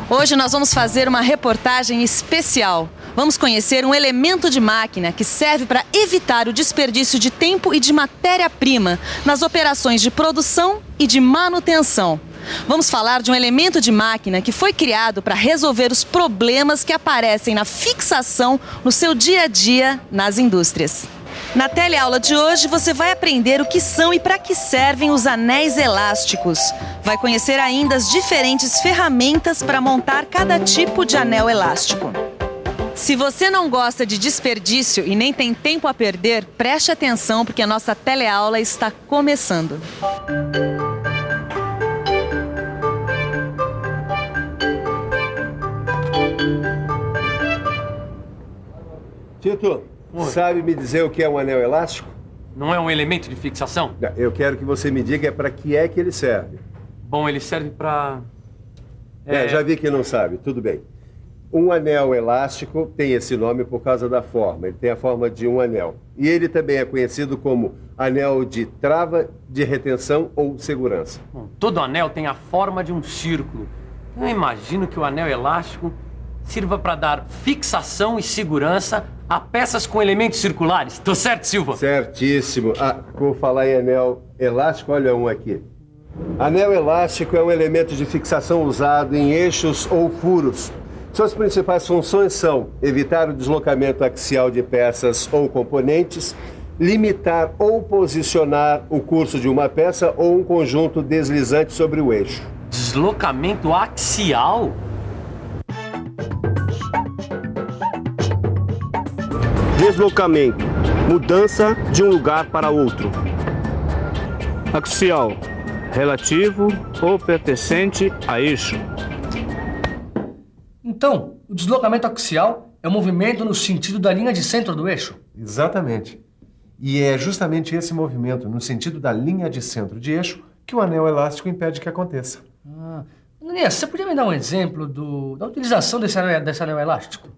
Hoje nós vamos fazer uma reportagem especial. Vamos conhecer um elemento de máquina que serve para evitar o desperdício de tempo e de matéria-prima nas operações de produção e de manutenção. Vamos falar de um elemento de máquina que foi criado para resolver os problemas que aparecem na fixação no seu dia a dia nas indústrias. Na teleaula de hoje você vai aprender o que são e para que servem os anéis elásticos. Vai conhecer ainda as diferentes ferramentas para montar cada tipo de anel elástico. Se você não gosta de desperdício e nem tem tempo a perder, preste atenção porque a nossa teleaula está começando. Tito, sabe me dizer o que é um anel elástico? Não é um elemento de fixação? Eu quero que você me diga para que é que ele serve. Bom, ele serve para... Já vi que não sabe, tudo bem. Um anel elástico tem esse nome por causa da forma, ele tem a forma de um anel. E ele também é conhecido como anel de trava, de retenção ou segurança. Bom, todo anel tem a forma de um círculo. Eu imagino que o anel elástico sirva para dar fixação e segurança a peças com elementos circulares. Tô certo, Silva? Certíssimo. Vou falar em anel elástico, olha um aqui. Anel elástico é um elemento de fixação usado em eixos ou furos. Suas principais funções são evitar o deslocamento axial de peças ou componentes, limitar ou posicionar o curso de uma peça ou um conjunto deslizante sobre o eixo. Deslocamento axial? Deslocamento, mudança de um lugar para outro. Axial, relativo ou pertencente a eixo. Então, o deslocamento axial é o movimento no sentido da linha de centro do eixo? Exatamente. E é justamente esse movimento no sentido da linha de centro de eixo que o anel elástico impede que aconteça. Ananias, você podia me dar um exemplo da utilização desse anel elástico?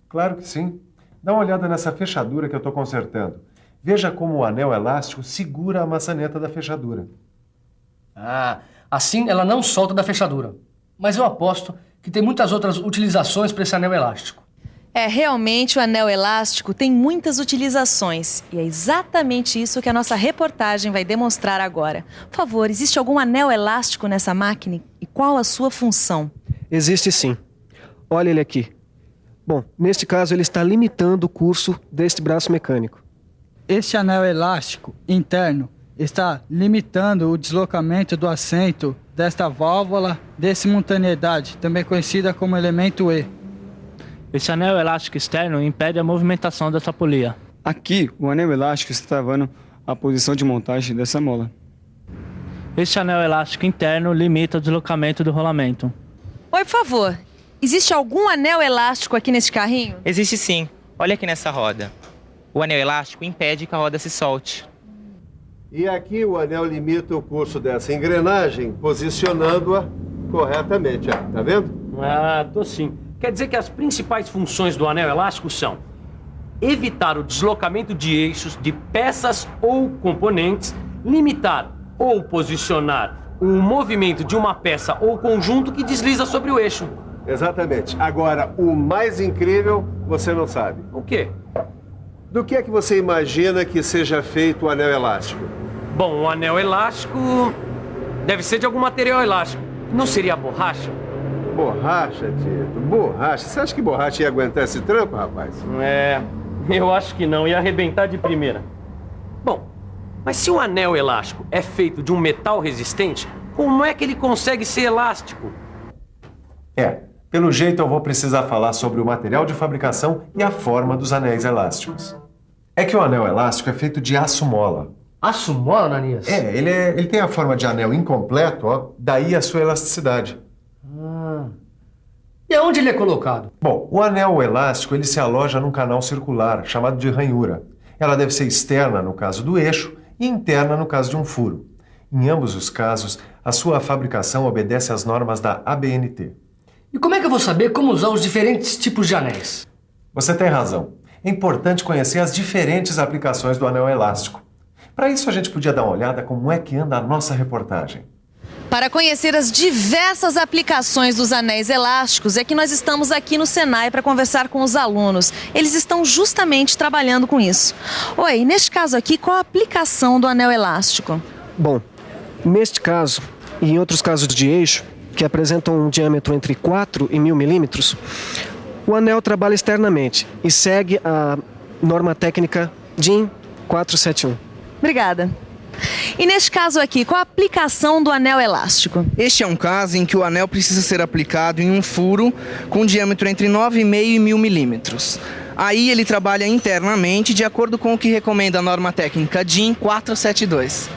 Claro que sim. Dá uma olhada nessa fechadura que eu estou consertando. Veja como o anel elástico segura a maçaneta da fechadura. Assim ela não solta da fechadura. Mas eu aposto que tem muitas outras utilizações para esse anel elástico. Realmente o anel elástico tem muitas utilizações. E é exatamente isso que a nossa reportagem vai demonstrar agora. Por favor, existe algum anel elástico nessa máquina? E qual a sua função? Existe sim. Olha ele aqui. Bom, neste caso ele está limitando o curso deste braço mecânico. Este anel elástico interno está limitando o deslocamento do assento desta válvula de simultaneidade, também conhecida como elemento E. Esse anel elástico externo impede a movimentação dessa polia. Aqui, o anel elástico está travando a posição de montagem dessa mola. Este anel elástico interno limita o deslocamento do rolamento. Oi, por favor. Existe algum anel elástico aqui nesse carrinho? Existe sim. Olha aqui nessa roda. O anel elástico impede que a roda se solte. E aqui o anel limita o curso dessa engrenagem, posicionando-a corretamente. Tá vendo? Tô sim. Quer dizer que as principais funções do anel elástico são evitar o deslocamento de eixos, de peças ou componentes, limitar ou posicionar o movimento de uma peça ou conjunto que desliza sobre o eixo. Exatamente. Agora, o mais incrível, você não sabe. O quê? Do que é que você imagina que seja feito o anel elástico? Bom, o anel elástico deve ser de algum material elástico. Não seria borracha? Borracha, Tito? Borracha? Você acha que borracha ia aguentar esse tranco, rapaz? Eu acho que não. Ia arrebentar de primeira. Bom, mas se o anel elástico é feito de um metal resistente, como é que ele consegue ser elástico? Pelo jeito eu vou precisar falar sobre o material de fabricação e a forma dos anéis elásticos. É que o anel elástico é feito de aço mola. Aço mola, Ananias? Ele tem a forma de anel incompleto, daí a sua elasticidade. E aonde ele é colocado? Bom, o anel elástico ele se aloja num canal circular, chamado de ranhura. Ela deve ser externa no caso do eixo e interna no caso de um furo. Em ambos os casos, a sua fabricação obedece às normas da ABNT. E como é que eu vou saber como usar os diferentes tipos de anéis? Você tem razão. É importante conhecer as diferentes aplicações do anel elástico. Para isso, a gente podia dar uma olhada como é que anda a nossa reportagem. Para conhecer as diversas aplicações dos anéis elásticos, é que nós estamos aqui no Senai para conversar com os alunos. Eles estão justamente trabalhando com isso. Oi, neste caso aqui, qual a aplicação do anel elástico? Bom, neste caso e em outros casos de eixo, que apresentam um diâmetro entre 4 e 1000 milímetros, o anel trabalha externamente e segue a norma técnica DIN 471. Obrigada. E neste caso aqui, qual a aplicação do anel elástico? Este é um caso em que o anel precisa ser aplicado em um furo com diâmetro entre 9,5 e 1000 milímetros. Aí ele trabalha internamente de acordo com o que recomenda a norma técnica DIN 472.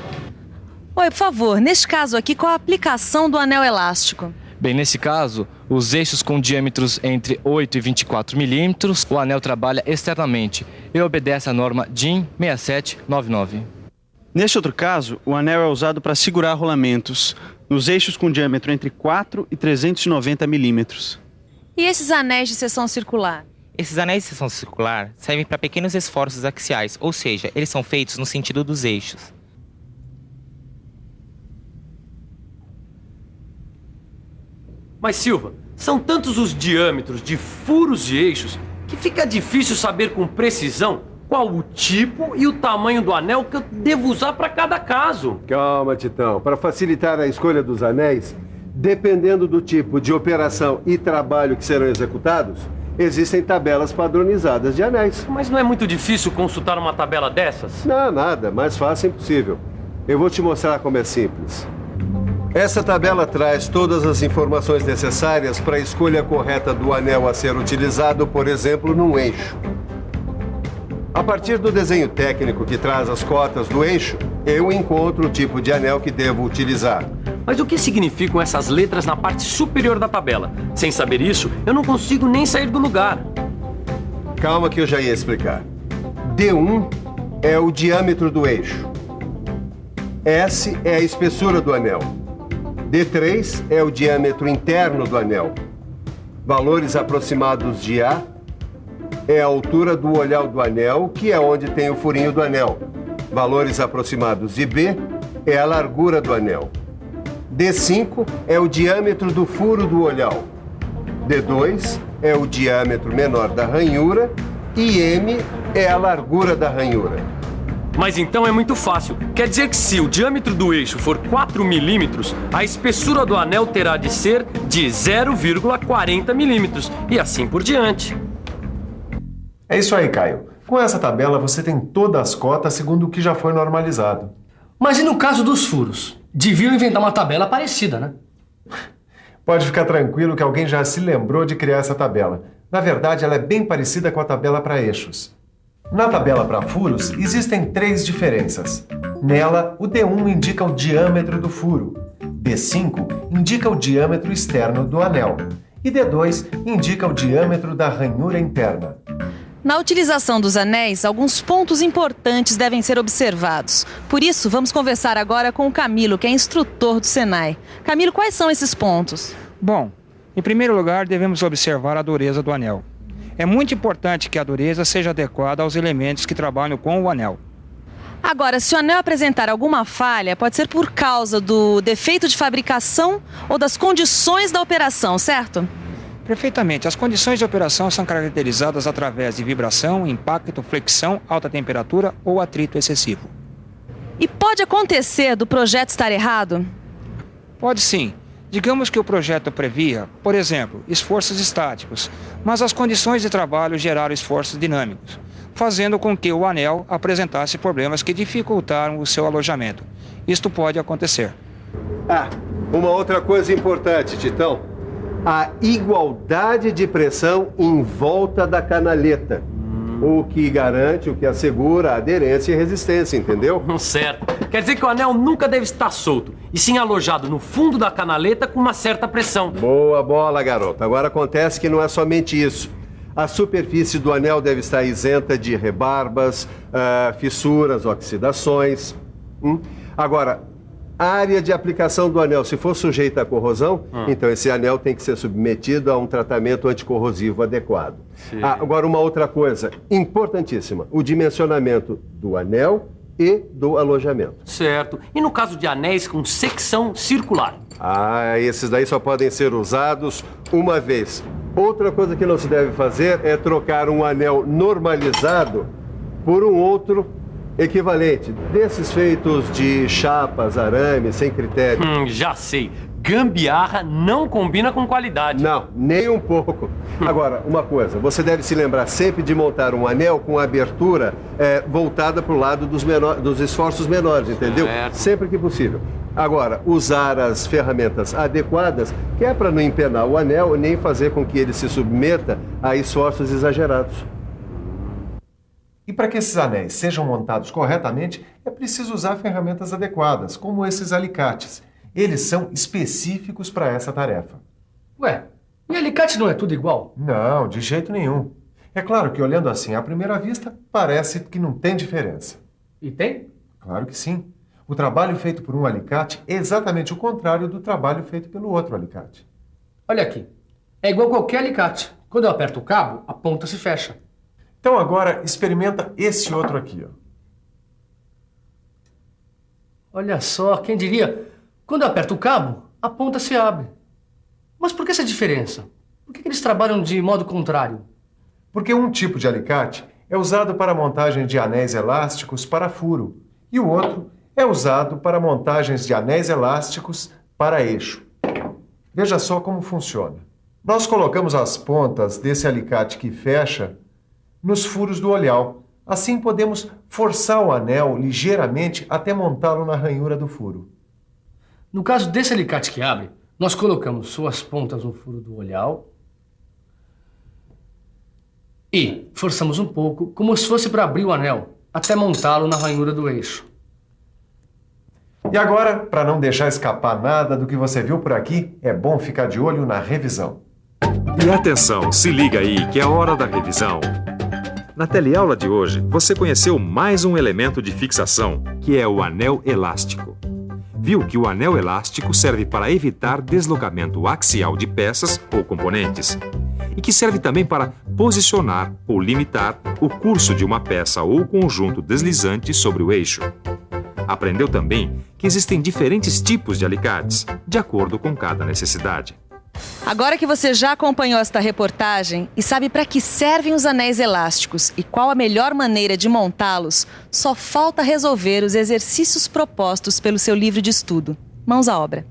Oi, por favor, neste caso aqui, qual a aplicação do anel elástico? Bem, nesse caso, os eixos com diâmetros entre 8 e 24 milímetros, o anel trabalha externamente e obedece à norma DIN 6799. Neste outro caso, o anel é usado para segurar rolamentos nos eixos com diâmetro entre 4 e 390 milímetros. E esses anéis de seção circular? Esses anéis de seção circular servem para pequenos esforços axiais, ou seja, eles são feitos no sentido dos eixos. Mas, Silva, são tantos os diâmetros de furos de eixos que fica difícil saber com precisão qual o tipo e o tamanho do anel que eu devo usar para cada caso. Calma, Titão. Para facilitar a escolha dos anéis, dependendo do tipo de operação e trabalho que serão executados, existem tabelas padronizadas de anéis. Mas não é muito difícil consultar uma tabela dessas? Não, nada. Mais fácil impossível. Eu vou te mostrar como é simples. Essa tabela traz todas as informações necessárias para a escolha correta do anel a ser utilizado, por exemplo, num eixo. A partir do desenho técnico que traz as cotas do eixo, eu encontro o tipo de anel que devo utilizar. Mas o que significam essas letras na parte superior da tabela? Sem saber isso, eu não consigo nem sair do lugar. Calma que eu já ia explicar. D1 é o diâmetro do eixo. S é a espessura do anel. D3 é o diâmetro interno do anel. Valores aproximados de A é a altura do olhar do anel, que é onde tem o furinho do anel. Valores aproximados de B é a largura do anel. D5 é o diâmetro do furo do olhar. D2 é o diâmetro menor da ranhura e M é a largura da ranhura. Mas então é muito fácil. Quer dizer que se o diâmetro do eixo for 4 milímetros, a espessura do anel terá de ser de 0,40 milímetros e assim por diante. É isso aí, Caio. Com essa tabela você tem todas as cotas segundo o que já foi normalizado. Mas e no caso dos furos? Deviam inventar uma tabela parecida, né? Pode ficar tranquilo que alguém já se lembrou de criar essa tabela. Na verdade, ela é bem parecida com a tabela para eixos. Na tabela para furos, existem 3 diferenças. Nela, o D1 indica o diâmetro do furo, D5 indica o diâmetro externo do anel e D2 indica o diâmetro da ranhura interna. Na utilização dos anéis, alguns pontos importantes devem ser observados. Por isso, vamos conversar agora com o Camilo, que é instrutor do Senai. Camilo, quais são esses pontos? Bom, em primeiro lugar, devemos observar a dureza do anel. É muito importante que a dureza seja adequada aos elementos que trabalham com o anel. Agora, se o anel apresentar alguma falha, pode ser por causa do defeito de fabricação ou das condições da operação, certo? Perfeitamente. As condições de operação são caracterizadas através de vibração, impacto, flexão, alta temperatura ou atrito excessivo. E pode acontecer do projeto estar errado? Pode sim. Digamos que o projeto previa, por exemplo, esforços estáticos, mas as condições de trabalho geraram esforços dinâmicos, fazendo com que o anel apresentasse problemas que dificultaram o seu alojamento. Isto pode acontecer. Uma outra coisa importante, Titão. A igualdade de pressão em volta da canaleta. O que garante, o que assegura a aderência e resistência, entendeu? Certo. Quer dizer que o anel nunca deve estar solto, e sim alojado no fundo da canaleta com uma certa pressão. Boa bola, garoto. Agora acontece que não é somente isso. A superfície do anel deve estar isenta de rebarbas, fissuras, oxidações. Agora, a área de aplicação do anel, se for sujeita à corrosão, então esse anel tem que ser submetido a um tratamento anticorrosivo adequado. Agora, uma outra coisa importantíssima, o dimensionamento do anel e do alojamento. Certo. E no caso de anéis com secção circular? Esses daí só podem ser usados uma vez. Outra coisa que não se deve fazer é trocar um anel normalizado por um outro equivalente, desses feitos de chapas, arame, sem critério. Já sei. Gambiarra não combina com qualidade. Não, nem um pouco. Agora, uma coisa, você deve se lembrar sempre de montar um anel com abertura voltada para o lado dos esforços menores, entendeu? Certo. Sempre que possível. Agora, usar as ferramentas adequadas, que é para não empenar o anel nem fazer com que ele se submeta a esforços exagerados. E para que esses anéis sejam montados corretamente, é preciso usar ferramentas adequadas, como esses alicates. Eles são específicos para essa tarefa. Ué, e alicate não é tudo igual? Não, de jeito nenhum. É claro que olhando assim à primeira vista, parece que não tem diferença. E tem? Claro que sim. O trabalho feito por um alicate é exatamente o contrário do trabalho feito pelo outro alicate. Olha aqui, é igual qualquer alicate. Quando eu aperto o cabo, a ponta se fecha. Então agora experimenta esse outro aqui, ó. Olha só, quem diria? Quando eu aperto o cabo, a ponta se abre. Mas por que essa diferença? Por que eles trabalham de modo contrário? Porque um tipo de alicate é usado para a montagem de anéis elásticos para furo e o outro é usado para montagens de anéis elásticos para eixo. Veja só como funciona. Nós colocamos as pontas desse alicate que fecha nos furos do olhal. Assim podemos forçar o anel ligeiramente até montá-lo na ranhura do furo. No caso desse alicate que abre, nós colocamos suas pontas no furo do olhal e forçamos um pouco, como se fosse para abrir o anel, até montá-lo na ranhura do eixo. E agora, para não deixar escapar nada do que você viu por aqui, é bom ficar de olho na revisão. E atenção, se liga aí que é a hora da revisão. Na teleaula de hoje, você conheceu mais um elemento de fixação, que é o anel elástico. Viu que o anel elástico serve para evitar deslocamento axial de peças ou componentes e que serve também para posicionar ou limitar o curso de uma peça ou conjunto deslizante sobre o eixo. Aprendeu também que existem diferentes tipos de alicates, de acordo com cada necessidade. Agora que você já acompanhou esta reportagem e sabe para que servem os anéis elásticos e qual a melhor maneira de montá-los, só falta resolver os exercícios propostos pelo seu livro de estudo. Mãos à obra.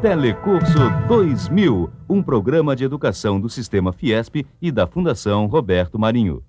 Telecurso 2000, um programa de educação do Sistema Fiesp e da Fundação Roberto Marinho.